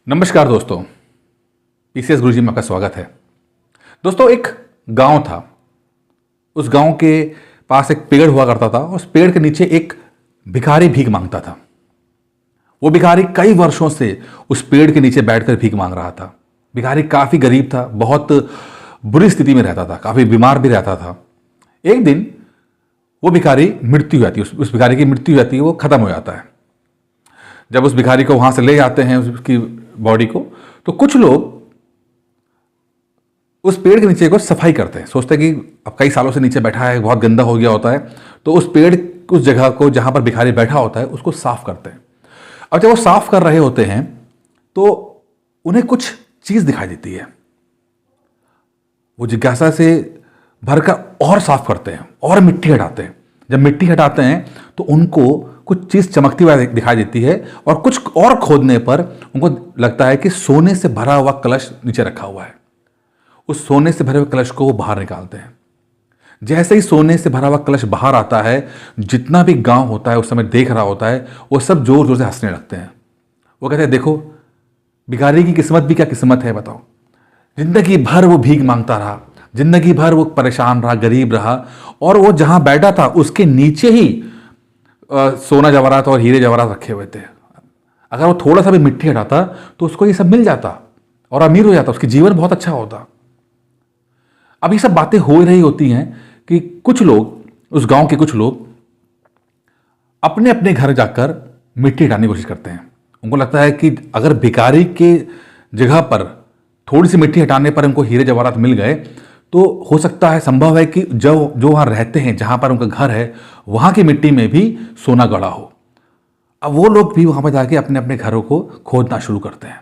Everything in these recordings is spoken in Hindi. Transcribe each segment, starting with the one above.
नमस्कार दोस्तों, पीसीएस गुरुजी में आपका स्वागत है। दोस्तों, एक गांव था। उस गांव के पास एक पेड़ हुआ करता था। उस पेड़ के नीचे एक भिखारी भीख मांगता था। वो भिखारी कई वर्षों से उस पेड़ के नीचे बैठकर भीख मांग रहा था। भिखारी काफी गरीब था, बहुत बुरी स्थिति में रहता था, काफी बीमार भी रहता था। एक दिन वो भिखारी मृत्यु हो जाती है, उस भिखारी की मृत्यु हो जाती है, वो खत्म हो जाता है। जब उस भिखारी को वहां से ले जाते हैं, उसकी बॉडी को, तो कुछ लोग उस पेड़ के नीचे को सफाई करते हैं। सोचते हैं कि अब कई सालों से नीचे बैठा है, बहुत गंदा हो गया होता है, तो उस पेड़, उस जगह को जहां पर भिखारी बैठा होता है उसको साफ करते हैं। अब जब वो साफ कर रहे होते हैं तो उन्हें कुछ चीज दिखाई देती है। वो जिज्ञासा से भरकर और साफ करते हैं और मिट्टी हटाते हैं। जब मिट्टी हटाते हैं तो उनको कुछ चीज चमकती हुई दिखाई देती है, और कुछ और खोदने पर उनको लगता है कि सोने से भरा हुआ कलश नीचे रखा हुआ है। उस सोने से भरे हुए कलश को वो बाहर निकालते हैं। जैसे ही सोने से भरा हुआ कलश बाहर आता है, जितना भी गांव होता है उस समय देख रहा होता है, वो सब जोर जोर से हंसने लगते हैं। वो कहते हैं, देखो भिखारी की किस्मत भी क्या किस्मत है, बताओ। जिंदगी भर वो भीख मांगता रहा, जिंदगी भर वो परेशान रहा, गरीब रहा, और वो जहां बैठा था उसके नीचे ही सोना जवाहरात और हीरे जवाहरात रखे हुए थे। अगर वो थोड़ा सा भी मिट्टी हटाता तो उसको ये सब मिल जाता और अमीर हो जाता, उसकी जीवन बहुत अच्छा होता। अब ये सब बातें हो रही होती हैं कि कुछ लोग, उस गांव के कुछ लोग अपने अपने घर जाकर मिट्टी हटाने की कोशिश करते हैं। उनको लगता है कि अगर भिखारी के जगह पर थोड़ी सी मिट्टी हटाने पर उनको हीरे जवाहरात मिल गए तो हो सकता है, संभव है कि जो वहां रहते हैं, जहां पर उनका घर है, वहां की मिट्टी में भी सोना गड़ा हो। अब वो लोग भी वहां पर जाके अपने अपने घरों को खोदना शुरू करते हैं।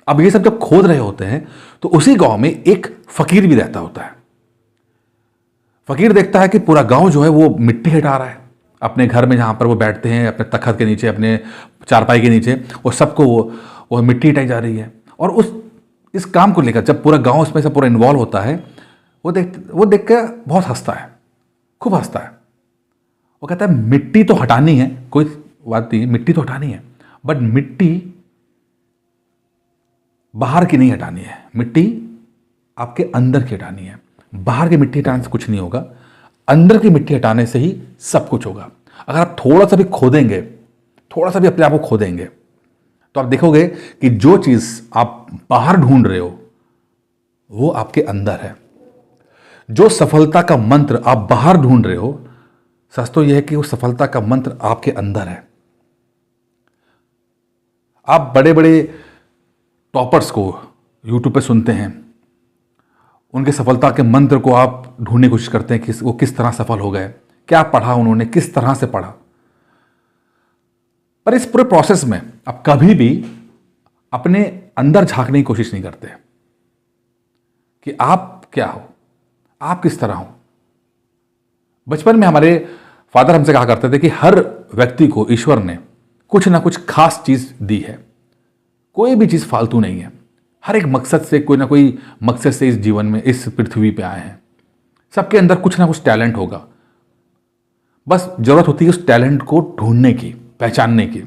अब ये सब जब खोद रहे होते हैं तो उसी गांव में एक फकीर भी रहता होता है। फकीर देखता है कि पूरा गांव जो है वो मिट्टी हटा रहा है अपने घर में, जहां पर वो बैठते हैं, अपने तखत के नीचे, अपने चारपाई के नीचे, और सबको वो मिट्टी हटाई जा रही है। और इस काम को लेकर जब पूरा गांव इसमें से पूरा इन्वॉल्व होता है, वो देख कर बहुत हंसता है, खूब हंसता है। वो कहता है, मिट्टी तो हटानी है, कोई बात नहीं, मिट्टी तो हटानी है, बट मिट्टी बाहर की नहीं हटानी है, मिट्टी आपके अंदर की हटानी है। बाहर की मिट्टी हटाने से कुछ नहीं होगा, अंदर की मिट्टी हटाने से ही सब कुछ होगा। अगर आप थोड़ा सा भी खोदेंगे, थोड़ा सा भी अपने आप को खोदेंगे, तो आप देखोगे कि जो चीज आप बाहर ढूंढ रहे हो वो आपके अंदर है। जो सफलता का मंत्र आप बाहर ढूंढ रहे हो, सच तो यह है कि वो सफलता का मंत्र आपके अंदर है। आप बड़े बड़े टॉपर्स को यूट्यूब पे सुनते हैं, उनके सफलता के मंत्र को आप ढूंढने की कोशिश करते हैं कि वो किस तरह सफल हो गए, क्या पढ़ा उन्होंने, किस तरह से पढ़ा। पर इस पूरे प्रोसेस में आप कभी भी अपने अंदर झांकने की कोशिश नहीं करते कि आप क्या हो, आप किस तरह हो। बचपन में हमारे फादर हमसे कहा करते थे कि हर व्यक्ति को ईश्वर ने कुछ ना कुछ खास चीज दी है, कोई भी चीज फालतू नहीं है। हर एक मकसद से, कोई ना कोई मकसद से इस जीवन में, इस पृथ्वी पे आए हैं। सबके अंदर कुछ ना कुछ टैलेंट होगा, बस जरूरत होती है उस टैलेंट को ढूंढने की, पहचानने की।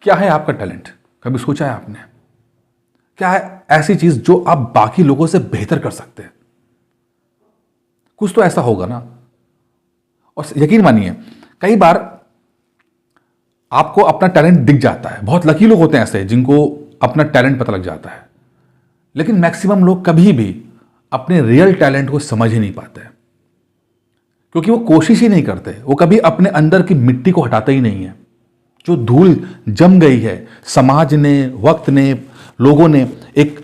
क्या है आपका टैलेंट, कभी सोचा है आपने? क्या है ऐसी चीज जो आप बाकी लोगों से बेहतर कर सकते हैं? कुछ तो ऐसा होगा ना। और यकीन मानिए, कई बार आपको अपना टैलेंट दिख जाता है। बहुत लकी लोग होते हैं ऐसे जिनको अपना टैलेंट पता लग जाता है, लेकिन मैक्सिमम लोग कभी भी अपने रियल टैलेंट को समझ ही नहीं पाते, क्योंकि वो कोशिश ही नहीं करते। वो कभी अपने अंदर की मिट्टी को हटाते ही नहीं है। जो धूल जम गई है, समाज ने, वक्त ने, लोगों ने, एक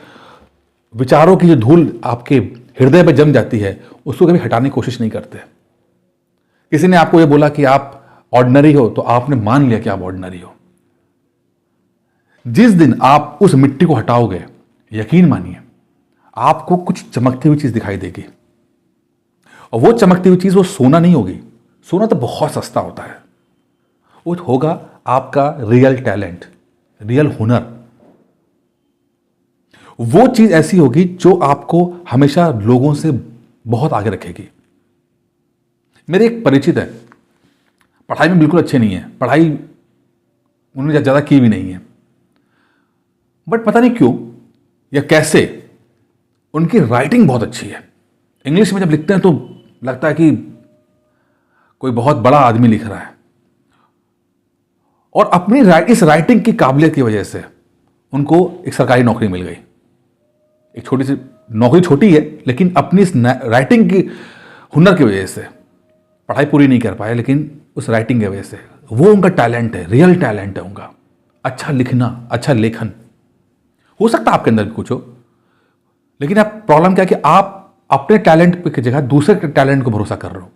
विचारों की जो धूल आपके हृदय में जम जाती है, उसको कभी हटाने की कोशिश नहीं करते। किसी ने आपको ये बोला कि आप ऑर्डिनरी हो, तो आपने मान लिया कि आप ऑर्डिनरी हो। जिस दिन आप उस मिट्टी को हटाओगे, यकीन मानिए आपको कुछ चमकती हुई चीज दिखाई देगी। और वो चमकती हुई चीज वो सोना नहीं होगी। सोना तो बहुत सस्ता होता है। वो होगा आपका रियल टैलेंट, रियल हुनर। वो चीज ऐसी होगी जो आपको हमेशा लोगों से बहुत आगे रखेगी। मेरे एक परिचित है, पढ़ाई में बिल्कुल अच्छे नहीं है, पढ़ाई उन्होंने ज़्यादा की भी नहीं है, बट पता नहीं क्यों या कैसे उनकी राइटिंग बहुत अच्छी है। इंग्लिश में जब लिखते हैं तो लगता है कि कोई बहुत बड़ा आदमी लिख रहा है। और अपनी इस राइटिंग की काबिलियत की वजह से उनको एक सरकारी नौकरी मिल गई। एक छोटी सी नौकरी, छोटी है, लेकिन अपनी इस राइटिंग की हुनर की वजह से पढ़ाई पूरी नहीं कर पाए, लेकिन उस राइटिंग की वजह से वो उनका टैलेंट है, रियल टैलेंट है उनका। अच्छा लिखना, अच्छा लेखन। हो सकता है आपके अंदर भी कुछ हो, लेकिन अब प्रॉब्लम क्या है कि आप अपने टैलेंट की जगह दूसरे के टैलेंट को भरोसा कर रहे हो।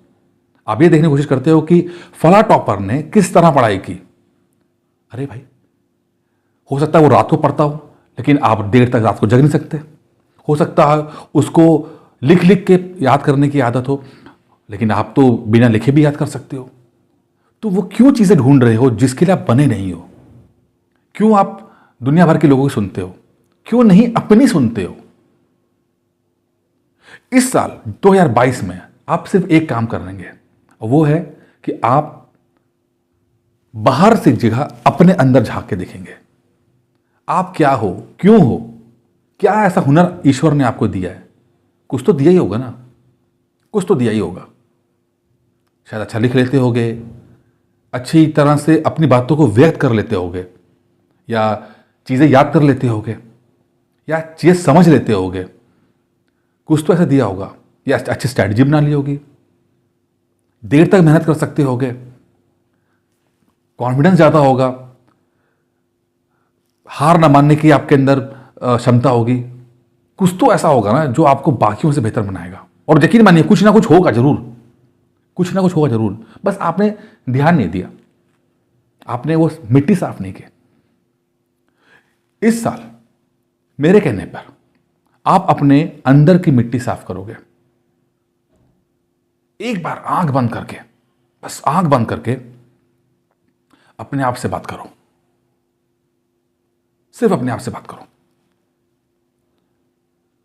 आप ये देखने की कोशिश करते हो कि फला टॉपर ने किस तरह पढ़ाई की। अरे भाई, हो सकता है वो रात को पढ़ता हो, लेकिन आप देर तक रात को जग नहीं सकते। हो सकता है उसको लिख लिख के याद करने की आदत हो, लेकिन आप तो बिना लिखे भी याद कर सकते हो। तो वो क्यों चीज़ें ढूंढ रहे हो जिसके लिए आप बने नहीं हो? क्यों आप दुनिया भर के लोगों की सुनते हो, क्यों नहीं अपनी सुनते हो? इस साल 2022 में आप सिर्फ एक काम करेंगे, वो है कि आप बाहर से जगह अपने अंदर झांक के देखेंगे। आप क्या हो, क्यों हो, क्या ऐसा हुनर ईश्वर ने आपको दिया है? कुछ तो दिया ही होगा ना, कुछ तो दिया ही होगा। शायद अच्छा लिख लेते होगे, अच्छी तरह से अपनी बातों को व्यक्त कर लेते होगे, या चीज़ें याद कर लेते होगे, या चीज़ें समझ लेते होगे। कुछ तो ऐसा दिया होगा, या अच्छी स्ट्रैटेजी बना ली होगी, देर तक मेहनत कर सकते होगे, कॉन्फिडेंस ज़्यादा होगा, हार ना मानने की आपके अंदर क्षमता होगी। कुछ तो ऐसा होगा ना जो आपको बाकियों से बेहतर बनाएगा। और यकीन मानिए कुछ ना कुछ होगा जरूर, कुछ ना कुछ होगा जरूर, बस आपने ध्यान नहीं दिया, आपने वो मिट्टी साफ नहीं की। इस साल मेरे कहने पर आप अपने अंदर की मिट्टी साफ करोगे। एक बार आंख बंद करके, बस आंख बंद करके अपने आप से बात करो। सिर्फ अपने आप से बात करो,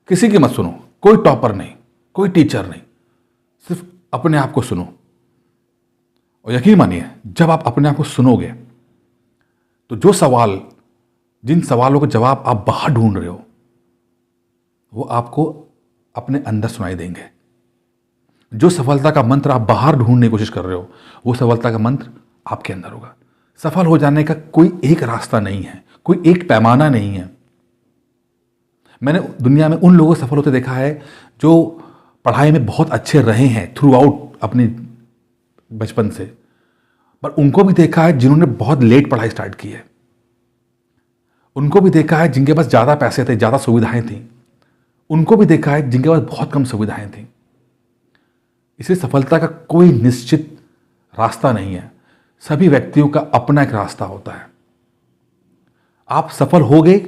किसी की मत सुनो। कोई टॉपर नहीं, कोई टीचर नहीं, सिर्फ अपने आप को सुनो। और यकीन मानिए जब आप अपने आप को सुनोगे तो जो सवाल, जिन सवालों के जवाब आप बाहर ढूंढ रहे हो, वो आपको अपने अंदर सुनाई देंगे। जो सफलता का मंत्र आप बाहर ढूंढने की कोशिश कर रहे हो, वो सफलता का मंत्र आपके अंदर होगा। सफल हो जाने का कोई एक रास्ता नहीं है, कोई एक पैमाना नहीं है। मैंने दुनिया में उन लोगों को सफल होते देखा है जो पढ़ाई में बहुत अच्छे रहे हैं थ्रू आउट अपने बचपन से, पर उनको भी देखा है जिन्होंने बहुत लेट पढ़ाई स्टार्ट की है। उनको भी देखा है जिनके पास ज़्यादा पैसे थे, ज़्यादा सुविधाएं थी। उनको भी देखा है जिनके पास बहुत कम सुविधाएं थी। इसलिए सफलता का कोई निश्चित रास्ता नहीं है, सभी व्यक्तियों का अपना एक रास्ता होता है। आप सफल हो गए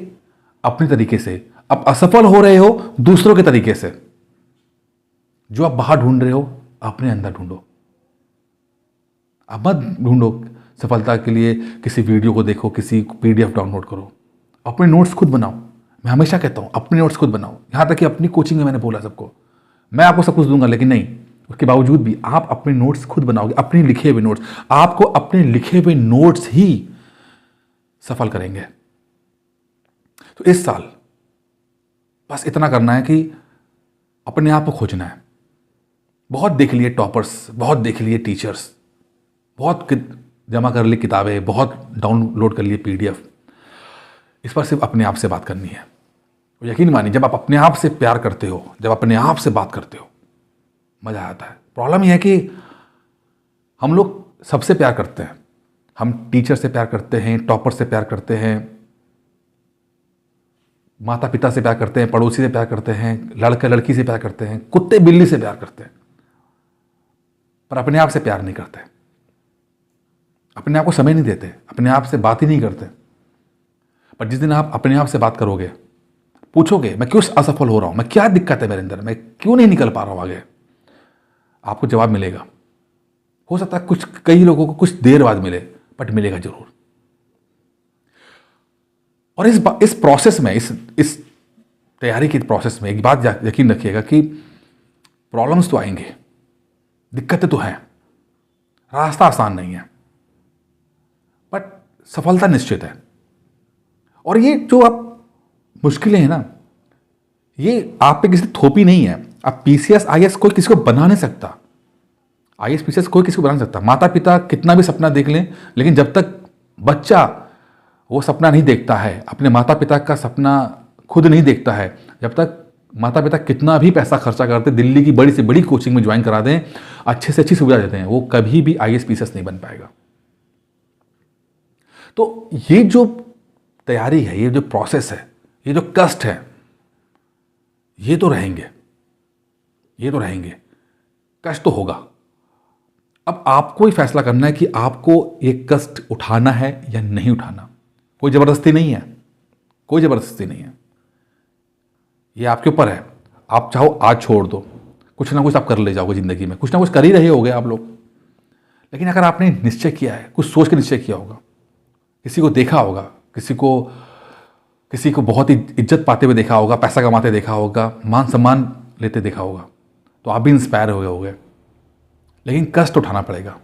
अपने तरीके से, आप असफल हो रहे हो दूसरों के तरीके से। जो आप बाहर ढूंढ रहे हो अपने अंदर ढूंढो। आप मत ढूंढो सफलता के लिए किसी वीडियो को देखो, किसी PDF डाउनलोड करो। अपने नोट्स खुद बनाओ। मैं हमेशा कहता हूँ अपने नोट्स खुद बनाओ। यहाँ तक कि अपनी कोचिंग में मैंने बोला सबको, मैं आपको सब कुछ दूंगा, लेकिन नहीं, उसके बावजूद भी आप अपने नोट्स खुद बनाओगे, अपने लिखे हुए नोट्स। आपको अपने लिखे हुए नोट्स ही सफल करेंगे। तो इस साल बस इतना करना है कि अपने आप को खोजना है। बहुत देख लिए टॉपर्स, बहुत देख लिए टीचर्स, बहुत जमा कर ली किताबें, बहुत डाउनलोड कर लिए PDF। इस पर सिर्फ अपने आप से बात करनी है। यकीन मानिए जब आप अपने आप से प्यार करते हो, जब अपने आप से बात करते हो, मजा आता है। प्रॉब्लम यह है कि हम लोग सबसे प्यार करते हैं। हम टीचर से प्यार करते हैं, टॉपर से प्यार करते हैं, माता पिता से प्यार करते हैं, पड़ोसी से प्यार करते हैं, लड़का लड़की से प्यार करते हैं, कुत्ते बिल्ली से प्यार करते हैं, पर अपने आप से प्यार नहीं करते। अपने आप को समय नहीं देते, अपने आप से बात ही नहीं करते। पर जिस दिन आप अपने आप से बात करोगे, पूछोगे मैं क्यों असफल हो रहा हूं, मैं क्या दिक्कत है मेरे अंदर, मैं क्यों नहीं निकल पा रहा हूं आगे, आपको जवाब मिलेगा। हो सकता है कई लोगों को कुछ देर बाद मिले, बट मिलेगा जरूर। और इस प्रोसेस में, इस तैयारी की प्रोसेस में एक बात यकीन रखिएगा कि प्रॉब्लम्स तो आएंगे, दिक्कतें तो हैं, रास्ता आसान नहीं है, बट सफलता निश्चित है। और ये जो आप मुश्किलें हैं ना, ये आप पे किसी थोपी नहीं है। अब पीसीएस आईएएस कोई किसी को बना नहीं सकता, आईएएस पीसीएस कोई किसी को बना नहीं सकता। माता पिता कितना भी सपना देख लें, लेकिन जब तक बच्चा वो सपना नहीं देखता है, अपने माता पिता का सपना खुद नहीं देखता है, जब तक माता पिता कितना भी पैसा खर्चा करते, दिल्ली की बड़ी से बड़ी कोचिंग में ज्वाइन करा दें, अच्छे से अच्छी सुविधा देते हैं, वो कभी भी आईएएस पीसीएस नहीं बन पाएगा। तो ये जो तैयारी है, ये जो प्रोसेस है, ये जो कष्ट है, ये तो रहेंगे, ये तो रहेंगे, कष्ट तो होगा। अब आपको ही फैसला करना है कि आपको ये कष्ट उठाना है या नहीं उठाना। कोई ज़बरदस्ती नहीं है, कोई ज़बरदस्ती नहीं है, ये आपके ऊपर है। आप चाहो आज छोड़ दो, कुछ ना कुछ आप कर ले जाओगे ज़िंदगी में, कुछ ना कुछ कर ही रहे होगे आप लोग। लेकिन अगर आपने निश्चय किया है, कुछ सोच के निश्चय किया होगा, किसी को देखा होगा, किसी को बहुत ही इज्जत पाते हुए देखा होगा, पैसा कमाते देखा होगा, मान सम्मान लेते देखा होगा, तो आप भी इंस्पायर हो गए होगे। लेकिन कष्ट उठाना पड़ेगा,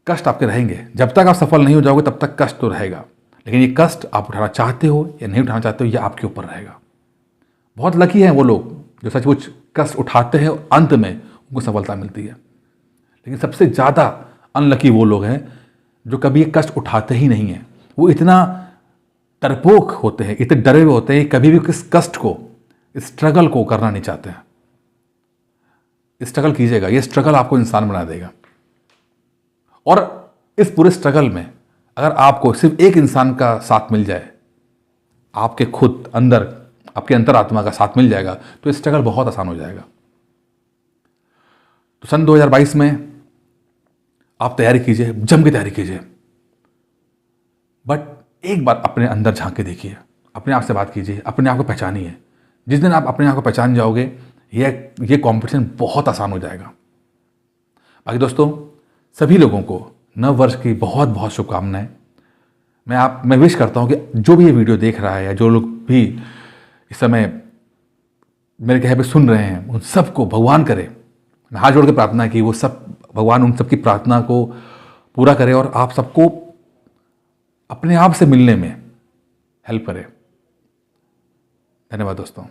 कष्ट आपके रहेंगे। जब तक आप सफल नहीं हो जाओगे तब तक कष्ट तो रहेगा, लेकिन ये कष्ट आप उठाना चाहते हो या नहीं उठाना चाहते हो, ये आपके ऊपर रहेगा। बहुत लकी हैं वो लोग जो सचमुच कष्ट उठाते हैं और अंत में उनको सफलता मिलती है। लेकिन सबसे ज़्यादा अनलकी वो लोग हैं जो कभी ये कष्ट उठाते ही नहीं हैं। वो इतना डरपोक होते हैं, इतने डरे हुए होते हैं, कभी भी किस कष्ट को, स्ट्रगल को करना नहीं चाहते हैं। स्ट्रगल कीजिएगा, ये स्ट्रगल आपको इंसान बना देगा। और इस पूरे स्ट्रगल में अगर आपको सिर्फ एक इंसान का साथ मिल जाए, आपके खुद अंदर, आपके अंतरात्मा का साथ मिल जाएगा, तो स्ट्रगल बहुत आसान हो जाएगा। तो सन 2022 में आप तैयारी कीजिए, जम के तैयारी कीजिए, बट एक बार अपने अंदर झांक के देखिए, अपने आप से बात कीजिए, अपने आप को पहचानिए। जिस दिन आप अपने आप को पहचान जाओगे, ये कंपटीशन बहुत आसान हो जाएगा। बाकी दोस्तों, सभी लोगों को नव वर्ष की बहुत बहुत शुभकामनाएं। मैं विश करता हूं कि जो भी ये वीडियो देख रहा है या जो लोग भी इस समय मेरे कहे पे सुन रहे हैं, उन सबको भगवान करे, मैं हाथ जोड़ के प्रार्थना है कि वो सब, भगवान उन सबकी प्रार्थना को पूरा करे और आप सबको अपने आप से मिलने में हेल्प करे। धन्यवाद दोस्तों।